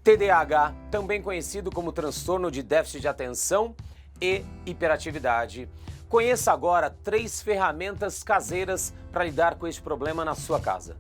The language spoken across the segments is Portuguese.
TDAH, também conhecido como transtorno de déficit de atenção e hiperatividade. Conheça agora 3 ferramentas caseiras para lidar com este problema na sua casa.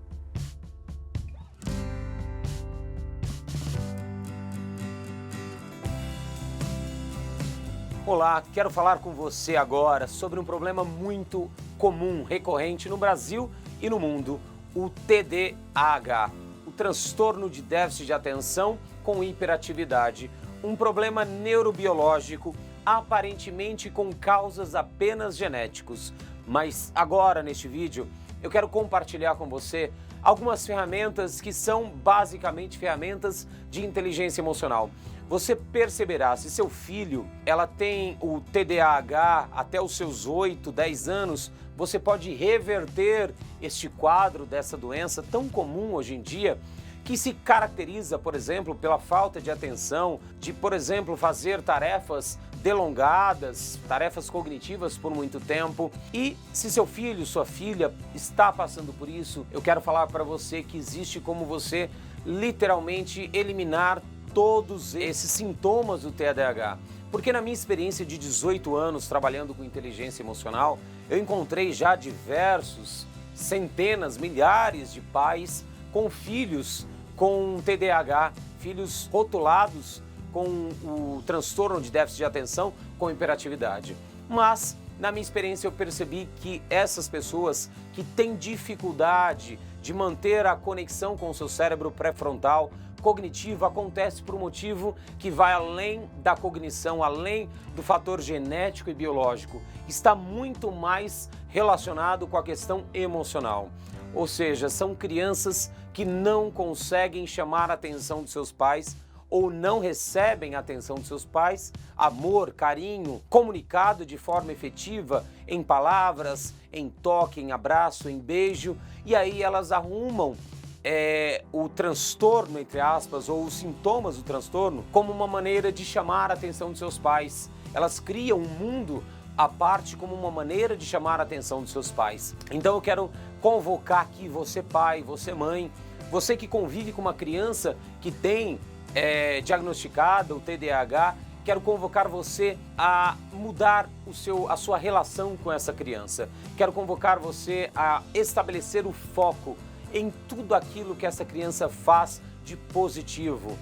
Olá, quero falar com você agora sobre um problema muito comum, recorrente no Brasil e no mundo, o TDAH, o transtorno de déficit de atenção com hiperatividade, um problema neurobiológico aparentemente com causas apenas genéticos. Mas agora, neste vídeo, eu quero compartilhar com você algumas ferramentas que são basicamente ferramentas de inteligência emocional. Você perceberá, se seu filho tem o TDAH até os seus 8, 10 anos, você pode reverter este quadro dessa doença tão comum hoje em dia, que se caracteriza, por exemplo, pela falta de atenção, de, por exemplo, fazer tarefas delongadas, tarefas cognitivas por muito tempo. E se seu filho, sua filha está passando por isso, eu quero falar para você que existe como você literalmente eliminar todos esses sintomas do TDAH. Porque na minha experiência de 18 anos trabalhando com inteligência emocional, eu encontrei já diversos, centenas, milhares de pais com filhos com TDAH, filhos rotulados com o transtorno de déficit de atenção com hiperatividade. Mas, na minha experiência, eu percebi que essas pessoas que têm dificuldade de manter a conexão com o seu cérebro pré-frontal cognitivo acontece por um motivo que vai além da cognição, além do fator genético e biológico. Está muito mais relacionado com a questão emocional. Ou seja, são crianças que não conseguem chamar a atenção dos seus pais ou não recebem a atenção dos seus pais, amor, carinho, comunicado de forma efetiva em palavras, em toque, em abraço, em beijo, e aí elas arrumam o transtorno, entre aspas, ou os sintomas do transtorno como uma maneira de chamar a atenção dos seus pais. Elas criam um mundo à parte como uma maneira de chamar a atenção dos seus pais. Então eu quero convocar aqui você pai, você mãe, você que convive com uma criança que tem diagnosticada o TDAH, quero convocar você a mudar a sua relação com essa criança. Quero convocar você a estabelecer o foco em tudo aquilo que essa criança faz de positivo.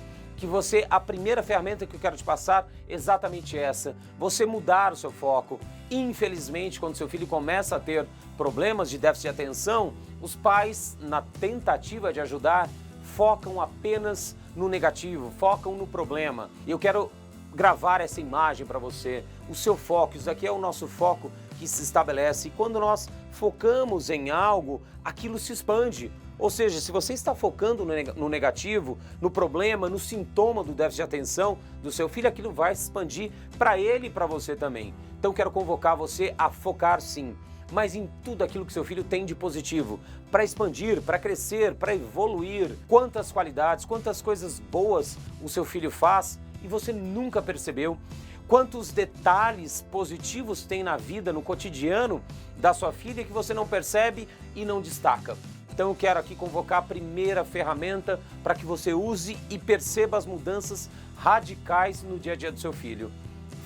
A primeira ferramenta que eu quero te passar é exatamente essa, você mudar o seu foco. Infelizmente, quando seu filho começa a ter problemas de déficit de atenção, os pais, na tentativa de ajudar, focam apenas no negativo, focam no problema. E eu quero gravar essa imagem para você, o seu foco, isso aqui é o nosso foco que se estabelece. E quando nós focamos em algo, aquilo se expande. Ou seja, se você está focando no negativo, no problema, no sintoma do déficit de atenção do seu filho, aquilo vai se expandir para ele e para você também. Então quero convocar você a focar sim, mas em tudo aquilo que seu filho tem de positivo, para expandir, para crescer, para evoluir. Quantas qualidades, quantas coisas boas o seu filho faz e você nunca percebeu. Quantos detalhes positivos tem na vida, no cotidiano da sua filha que você não percebe e não destaca. Então eu quero aqui convocar a primeira ferramenta para que você use e perceba as mudanças radicais no dia a dia do seu filho.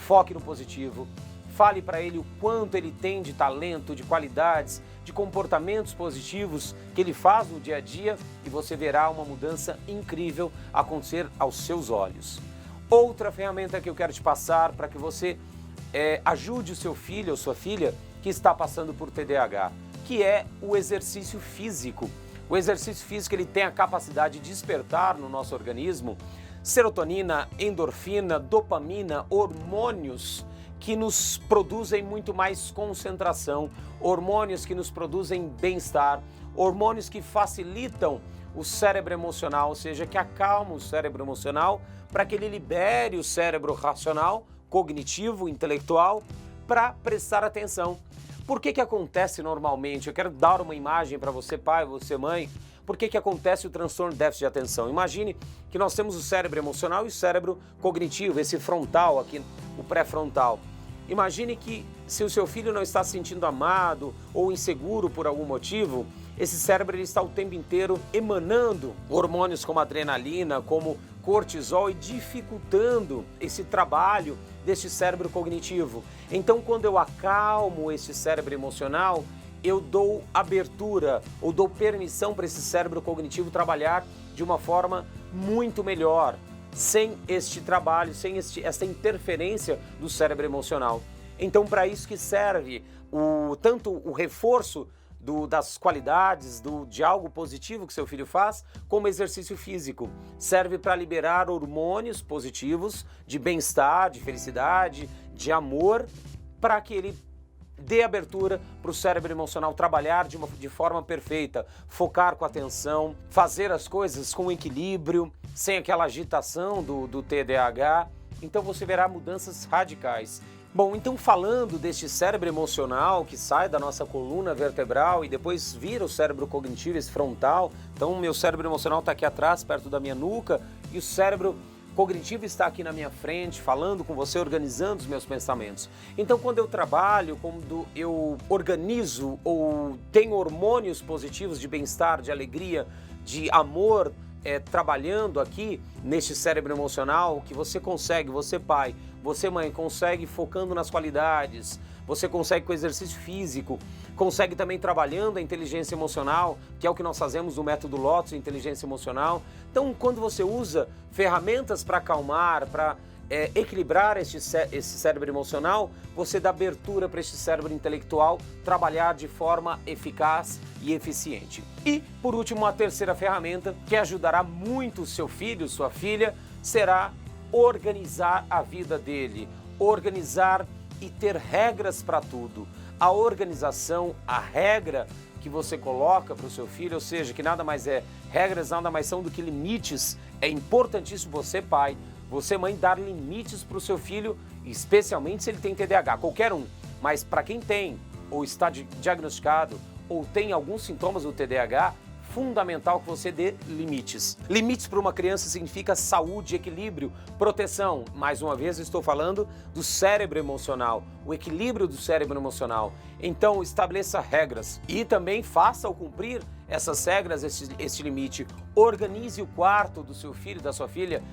Foque no positivo, fale para ele o quanto ele tem de talento, de qualidades, de comportamentos positivos que ele faz no dia a dia e você verá uma mudança incrível acontecer aos seus olhos. Outra ferramenta que eu quero te passar para que você ajude o seu filho ou sua filha que está passando por TDAH, que é o exercício físico. O exercício físico ele tem a capacidade de despertar no nosso organismo serotonina, endorfina, dopamina, hormônios que nos produzem muito mais concentração, hormônios que nos produzem bem-estar, hormônios que facilitam o cérebro emocional, ou seja, que acalmam o cérebro emocional para que ele libere o cérebro racional, cognitivo, intelectual, para prestar atenção. Por que acontece normalmente? Eu quero dar uma imagem para você, pai, você, mãe. Por que acontece o transtorno de déficit de atenção? Imagine que nós temos o cérebro emocional e o cérebro cognitivo, esse frontal aqui, o pré-frontal. Imagine que se o seu filho não está se sentindo amado ou inseguro por algum motivo, esse cérebro ele está o tempo inteiro emanando hormônios como adrenalina, como cortisol e dificultando esse trabalho deste cérebro cognitivo. Então, quando eu acalmo esse cérebro emocional, eu dou abertura ou dou permissão para esse cérebro cognitivo trabalhar de uma forma muito melhor, sem este trabalho, sem esta interferência do cérebro emocional. Então, para isso que serve tanto o reforço das qualidades, de algo positivo que seu filho faz, como exercício físico. Serve para liberar hormônios positivos de bem-estar, de felicidade, de amor, para que ele dê abertura para o cérebro emocional trabalhar de forma perfeita, focar com atenção, fazer as coisas com equilíbrio, sem aquela agitação do TDAH. Então você verá mudanças radicais. Bom, então falando deste cérebro emocional que sai da nossa coluna vertebral e depois vira o cérebro cognitivo, esse frontal. Então o meu cérebro emocional está aqui atrás, perto da minha nuca, e o cérebro cognitivo está aqui na minha frente, falando com você, organizando os meus pensamentos. Então quando eu trabalho, quando eu organizo ou tenho hormônios positivos de bem-estar, de alegria, de amor, trabalhando aqui neste cérebro emocional, que você consegue, você pai, você mãe, consegue focando nas qualidades, você consegue com exercício físico, consegue também trabalhando a inteligência emocional, que é o que nós fazemos no método Lotus, inteligência emocional. Então, quando você usa ferramentas para acalmar, para equilibrar esse cérebro emocional, você dá abertura para este cérebro intelectual trabalhar de forma eficaz e eficiente. E, por último, a terceira ferramenta que ajudará muito o seu filho, sua filha, será organizar a vida dele, organizar e ter regras para tudo. A organização, a regra que você coloca para o seu filho, ou seja, que nada mais regras nada mais são do que limites. É importantíssimo você, pai, você, mãe, dar limites para o seu filho, especialmente se ele tem TDAH, qualquer um. Mas para quem tem, ou está diagnosticado, ou tem alguns sintomas do TDAH, fundamental que você dê limites. Limites para uma criança significa saúde, equilíbrio, proteção. Mais uma vez, eu estou falando do cérebro emocional, o equilíbrio do cérebro emocional. Então, estabeleça regras e também faça-o cumprir essas regras, este limite. Organize o quarto do seu filho, da sua filha,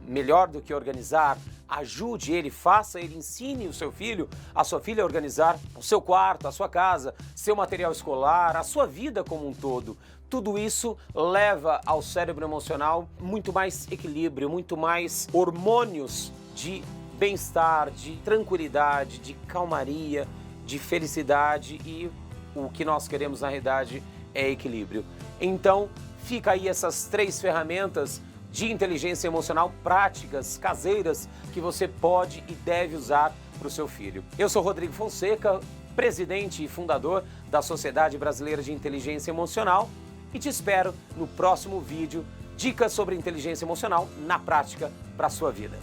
melhor do que organizar, ajude ele, faça ele, ensine o seu filho, a sua filha a organizar o seu quarto, a sua casa, seu material escolar, a sua vida como um todo. Tudo isso leva ao cérebro emocional muito mais equilíbrio, muito mais hormônios de bem-estar, de tranquilidade, de calmaria, de felicidade, e o que nós queremos na realidade é equilíbrio. Então, fica aí essas 3 ferramentas de inteligência emocional práticas, caseiras, que você pode e deve usar para o seu filho. Eu sou Rodrigo Fonseca, presidente e fundador da Sociedade Brasileira de Inteligência Emocional, e te espero no próximo vídeo, dicas sobre inteligência emocional na prática para a sua vida.